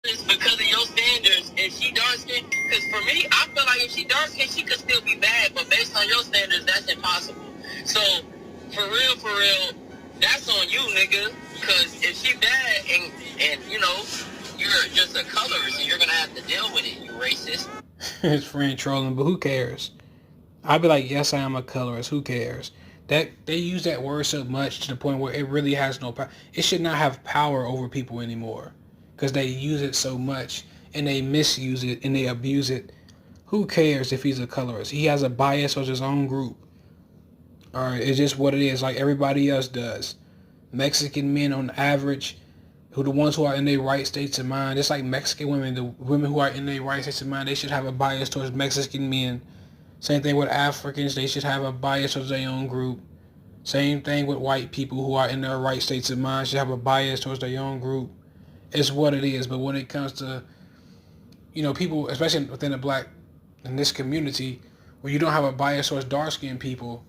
It's because of your standards, and she dark skinned. Because for me, I feel like if she dark skinned, she could still be bad, but based on your standards, that's impossible. So, for real, that's on you, nigga. Because if she bad and you know, you're just a colorist, and you're gonna have to deal with it, you racist. His friend trolling, but who cares? I'd be like, yes, I am a colorist. Who cares? That they use that word so much to the point where it really has no power. It should not have power over people anymore because they use it so much and they misuse it and they abuse it. Who cares if he's a colorist? He has a bias towards his own group. All right, it's just what it is, like everybody else does. Mexican men, on average, who the ones who are in their right states of mind, just like Mexican women, the women who are in their right states of mind, they should have a bias towards Mexican men. Same thing with Africans. They should have a bias towards their own group. Same thing with white people who are in their right states of mind should have a bias towards their own group. It's what it is. But when it comes to, people, especially within the black, in this community, where you don't have a bias towards dark-skinned people,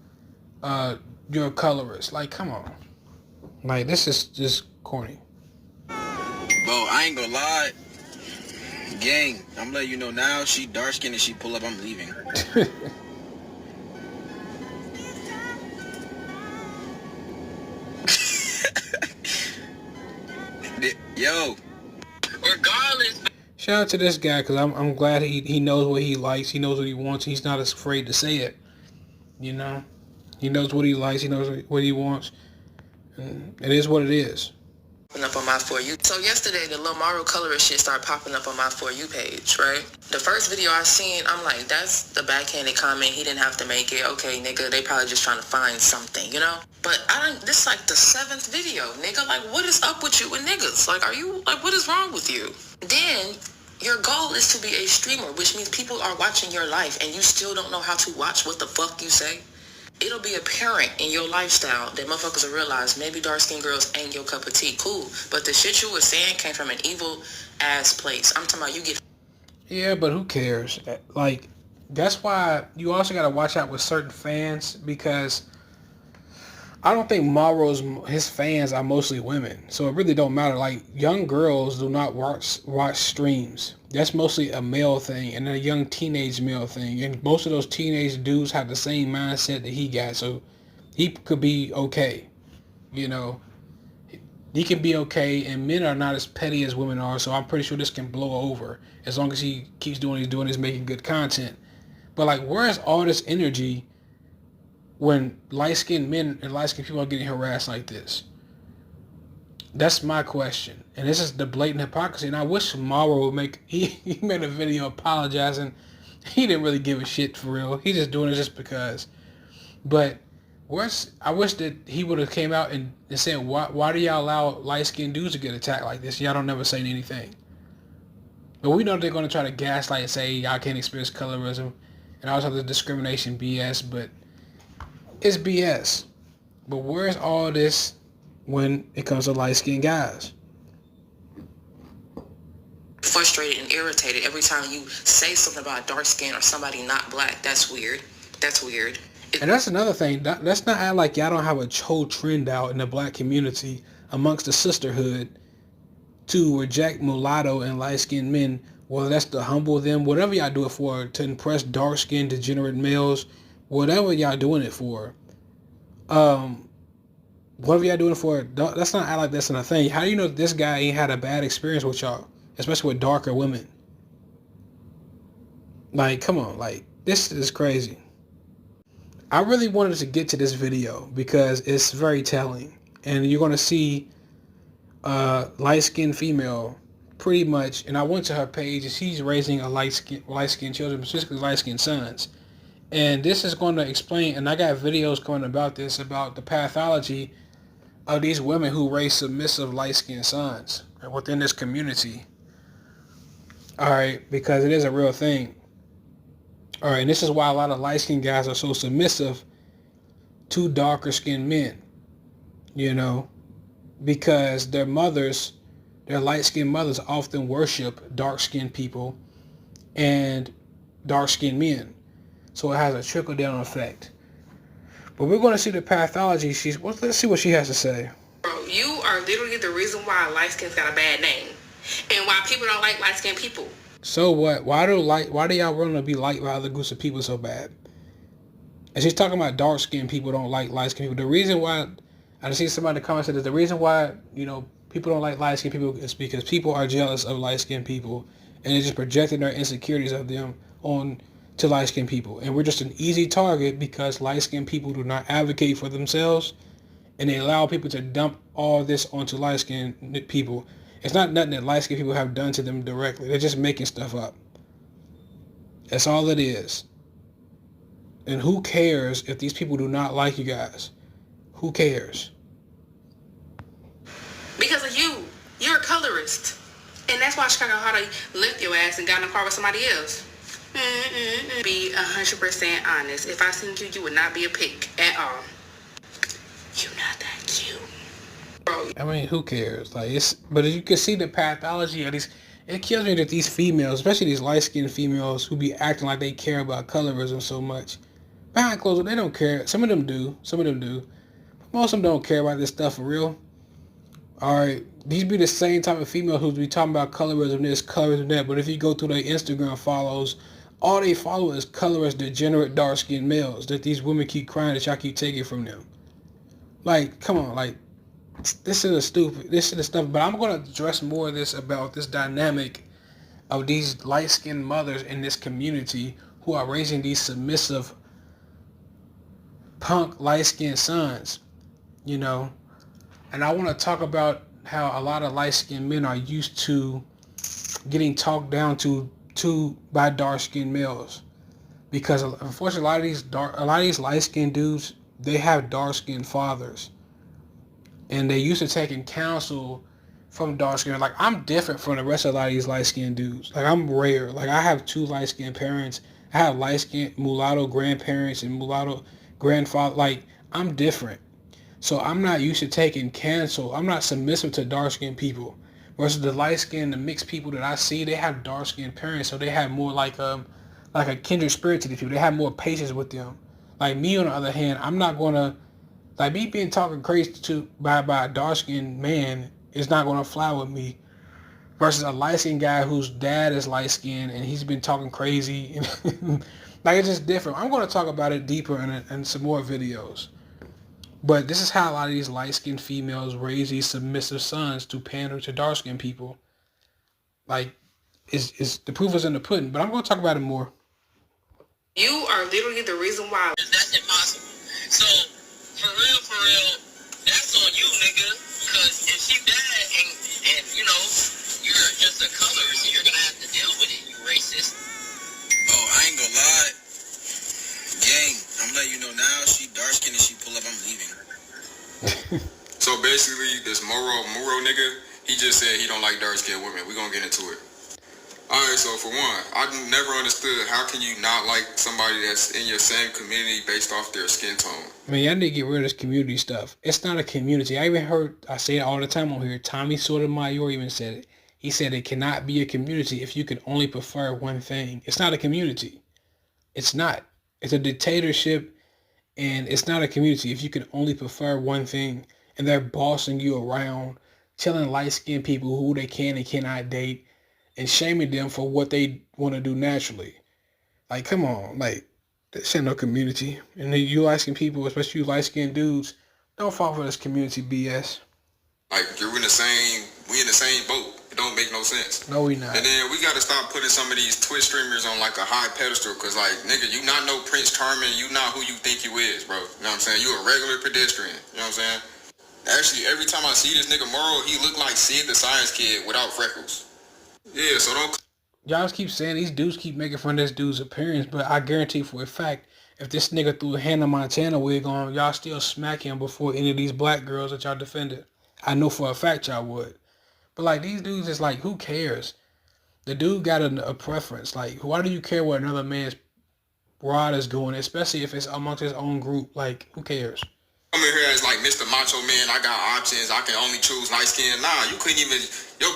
you're a colorist. Like, come on. Like, this is just corny. Bro, I ain't gonna lie. Gang, I'm letting you know now, she dark skinned and she pull up, I'm leaving. Yo. Regardless. Shout out to this guy because I'm glad he knows what he likes. He knows what he wants. He's not afraid to say it. You know? He knows what he likes. He knows what he wants. And it is what it is. Up on my For You. So yesterday, the little Morro colorist shit started popping up on my For You page, right? The first video I seen, I'm like, that's the backhanded comment. He didn't have to make it. Okay, nigga, they probably just trying to find something, you know? But this is like the 7th video, nigga. Like, what is up with you and niggas? Like, what is wrong with you? Then, your goal is to be a streamer, which means people are watching your life and you still don't know how to watch what the fuck you say. It'll be apparent in your lifestyle that motherfuckers will realize maybe dark-skinned girls ain't your cup of tea. Cool. But the shit you were saying came from an evil-ass place. I'm talking about you get... Yeah, but who cares? Like, that's why you also got to watch out with certain fans because I don't think his fans are mostly women. So it really don't matter. Like, young girls do not watch streams. That's mostly a male thing and a young teenage male thing. And most of those teenage dudes have the same mindset that he got. So he could be okay. You know, he can be okay. And men are not as petty as women are. So I'm pretty sure this can blow over as long as he keeps doing what he's doing, he's making good content. But like, where's all this energy when light-skinned men and light-skinned people are getting harassed like this? That's my question. And this is the blatant hypocrisy. And I wish Morro would he made a video apologizing. He didn't really give a shit for real. He's just doing it just because. But I wish that he would have came out and said, why do y'all allow light-skinned dudes to get attacked like this? Y'all don't never say anything. But we know they're going to try to gaslight and say y'all can't experience colorism and all this other discrimination BS. But it's BS. But where's all this when it comes to light-skinned guys? Frustrated and irritated every time you say something about dark skin or somebody not black. That's weird. And that's another thing. Let's not act like y'all don't have a whole trend out in the black community amongst the sisterhood to reject mulatto and light-skinned men, whether that's to humble them, whatever y'all do it for, to impress dark-skinned degenerate males, whatever y'all doing it for. Whatever y'all doing it for, let's not act like that's not a thing. How do you know this guy ain't had a bad experience with y'all, especially with darker women? Like, come on, like, this is crazy. I really wanted to get to this video because it's very telling. And you're going to see light-skinned female pretty much, and I went to her page and she's raising a light-skinned children, specifically light-skinned sons. And this is going to explain, and I got videos coming about this, about the pathology of these women who raise submissive light-skinned sons within this community. All right, because it is a real thing. All right, and this is why a lot of light-skinned guys are so submissive to darker-skinned men, you know, because their light-skinned mothers often worship dark-skinned people and dark-skinned men. So it has a trickle-down effect. But we're going to see the pathology. Let's see what she has to say. Bro, you are literally the reason why light skin's got a bad name. and why people don't like light-skinned people. So what? Why do y'all want to be liked by other groups of people so bad? And she's talking about dark-skinned people don't like light-skinned people. The reason why, I see somebody in the comments said that the reason why, people don't like light-skinned people is because people are jealous of light-skinned people. And they're just projecting their insecurities of them on to light-skinned people. And we're just an easy target because light-skinned people do not advocate for themselves. And they allow people to dump all this onto light-skinned people. It's not nothing that light-skinned people have done to them directly. They're just making stuff up. That's all it is. And who cares if these people do not like you guys? Who cares? Because of you. You're a colorist. And that's why Chicago Hardy left your ass and got in a car with somebody else. Be 100% honest. If I seen you, you would not be a pick at all. You're not that cute. Bro. I mean, who cares? But you can see the pathology of these. It kills me that these females, especially these light-skinned females, who be acting like they care about colorism so much. Behind closed doors, they don't care. Some of them do. But most of them don't care about this stuff for real. Alright, these be the same type of female who be talking about colorism this, colorism that, but if you go through their Instagram follows, all they follow is colorist, degenerate, dark-skinned males that these women keep crying that y'all keep taking from them. Come on, this is stuff, but I'm going to address more of this about this dynamic of these light-skinned mothers in this community who are raising these submissive punk light-skinned sons, And I want to talk about how a lot of light-skinned men are used to getting talked down to by dark-skinned males, because unfortunately a lot of these light-skinned dudes, they have dark-skinned fathers, and they used to taking counsel from dark-skinned. I'm different from the rest of a lot of these light-skinned dudes. I'm rare. I have 2 light-skinned parents. I have light-skinned mulatto grandparents and mulatto grandfather. I'm different. So I'm not used to taking cancel. I'm not submissive to dark-skinned people. Versus the light-skinned, the mixed people that I see, they have dark-skinned parents, so they have more like a kindred spirit to these people. They have more patience with them. Me, on the other hand, I'm not gonna me being talking crazy by a dark-skinned man is not gonna fly with me. Versus a light-skinned guy whose dad is light-skinned and he's been talking crazy. It's just different. I'm gonna talk about it deeper in some more videos. But this is how a lot of these light-skinned females raise these submissive sons to pander to dark-skinned people. Is the proof is in the pudding. But I'm going to talk about it more. You are literally the reason why. That's impossible. So, for real, that's on you, nigga. Because if she bad and you're just a colorist, you're going to have to deal with it, you racist. Oh, I ain't gonna lie. Gang, I'm letting you know now, she dark skinned and she pull up, I'm leaving. So basically, this Morro nigga, he just said he don't like dark skinned women. We gonna get into it. Alright, so for one, I never understood how can you not like somebody that's in your same community based off their skin tone. Y'all need to get rid of this community stuff. It's not a community. I say it all the time on here. Tommy Sotomayor even said it. He said it cannot be a community if you can only prefer one thing. It's not a community. It's not. It's a dictatorship, and it's not a community if you can only prefer one thing, and they're bossing you around, telling light-skinned people who they can and cannot date, and shaming them for what they want to do naturally. Come on, this ain't no community. And then you light-skinned people, especially you light-skinned dudes, don't fall for this community BS. We in the same boat. It don't make no sense. No, we not. And then we got to stop putting some of these Twitch streamers on a high pedestal, because nigga, you not no Prince Charming, you not who you think you is, bro. You know what I'm saying? You a regular pedestrian. You know what I'm saying? Actually, every time I see this nigga Morro, he look like Sid the Science Kid without freckles. Yeah, so don't... Y'all just keep saying these dudes keep making fun of this dude's appearance, but I guarantee for a fact, if this nigga threw a Hannah Montana wig on, y'all still smack him before any of these black girls that y'all defended. I know for a fact y'all would. But these dudes is who cares? The dude got a preference. Why do you care what another man's rod is doing, especially if it's amongst his own group? Who cares? Come in here as Mr. Macho Man, I got options, I can only choose light skin. Nah, your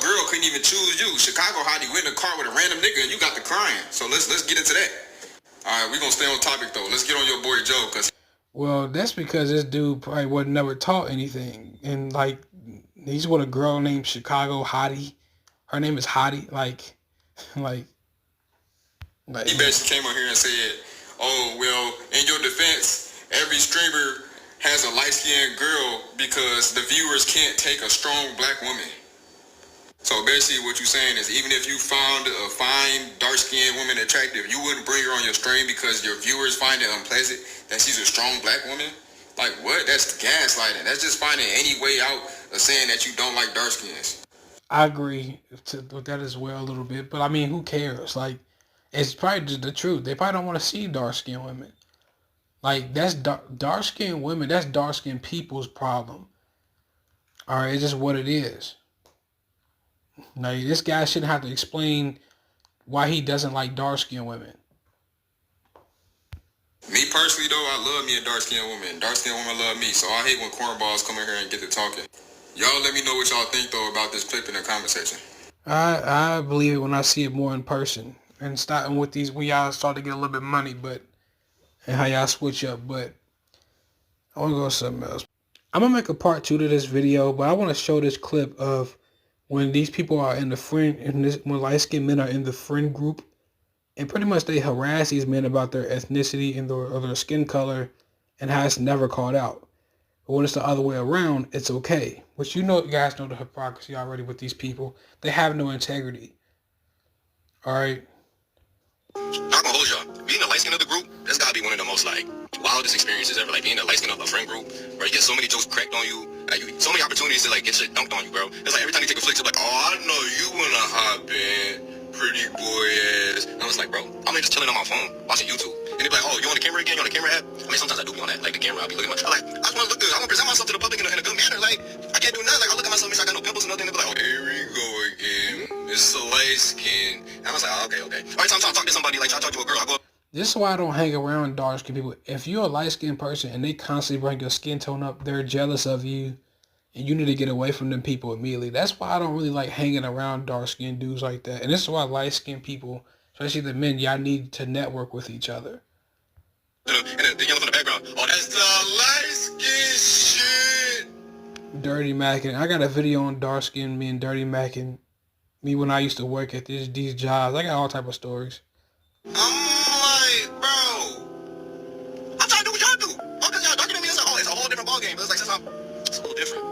girl couldn't even choose you. Chicago Hottie went in the car with a random nigga and you got the crying. So let's get into that. Alright, we gonna stay on topic though. Let's get on your boy Joe, cause... Well, that's because this dude probably was never taught anything. And he's with a girl named Chicago Hottie. her name is Hottie. Like. He basically came on here and said, oh, well, in your defense, every streamer has a light-skinned girl because the viewers can't take a strong black woman. So basically what you're saying is even if you found a fine, dark-skinned woman attractive, you wouldn't bring her on your stream because your viewers find it unpleasant that she's a strong black woman? Like, what? That's gaslighting. That's just finding any way out of saying that you don't like dark skins. I agree with that as well a little bit, but I mean, who cares? Like, it's probably just the truth. They probably don't want to see dark-skinned women. Like, that's dark-skinned women, that's dark-skinned people's problem. All right, it's just what it is. Now, this guy shouldn't have to explain why he doesn't like dark-skinned women. Me personally, though, I love me a dark-skinned woman. Dark-skinned women love me, so I hate when cornballs come in here and get to talking. Y'all let me know what y'all think, though, about this clip in the comment section. I believe it when I see it more in person. And starting with these, when y'all start to get a little bit of money, and how y'all switch up, but I want to go to something else. I'm going to make a part 2 to this video, but I want to show this clip of when these people are in the friend, when light-skinned men are in the friend group, and pretty much they harass these men about their ethnicity and their skin color, and how it's never called out. But when it's the other way around, it's okay. Which you guys know the hypocrisy already with these people. They have no integrity. All right. Not gonna hold y'all. Being the light skin of the group, that's gotta be one of the most wildest experiences ever. Like being the light skin of a friend group, where you get so many jokes cracked on you, so many opportunities to get shit dunked on you, bro. It's like every time you take a flick, it's like, oh, I know you wanna hop in, pretty boy ass. And I was like, bro, I'm just chilling on my phone, watching YouTube. And they be like, oh, you on the camera again? You on the camera app? I mean, sometimes I do be on that, like the camera. I'll be looking at my, I just wanna look good. I wanna present myself to the public in a good manner. Like, I can't do nothing. Like, I look at myself, make sure I got no pimples and nothing. They be like, oh, here we go again. It's the light skin. And I was like, oh, okay. Every time I'm trying to talk to somebody, like try to talk to a girl, I go. This is why I don't hang around dark-skinned people. If you're a light-skinned person and they constantly bring your skin tone up, they're jealous of you, and you need to get away from them people immediately. That's why I don't really like hanging around dark-skinned dudes like that. And this is why light-skinned people, especially the men, y'all need to network with each other. And the yellow from the background. Oh, that's the light skin shit. Dirty Mackin. I got a video on dark-skinned men, Dirty Mackin. Me when I used to work at these jobs. I got all type of stories. I'm like, bro, I'm trying to do what y'all do. Oh, because y'all darker than me. It's a whole different ballgame. But it's like, it's a little different.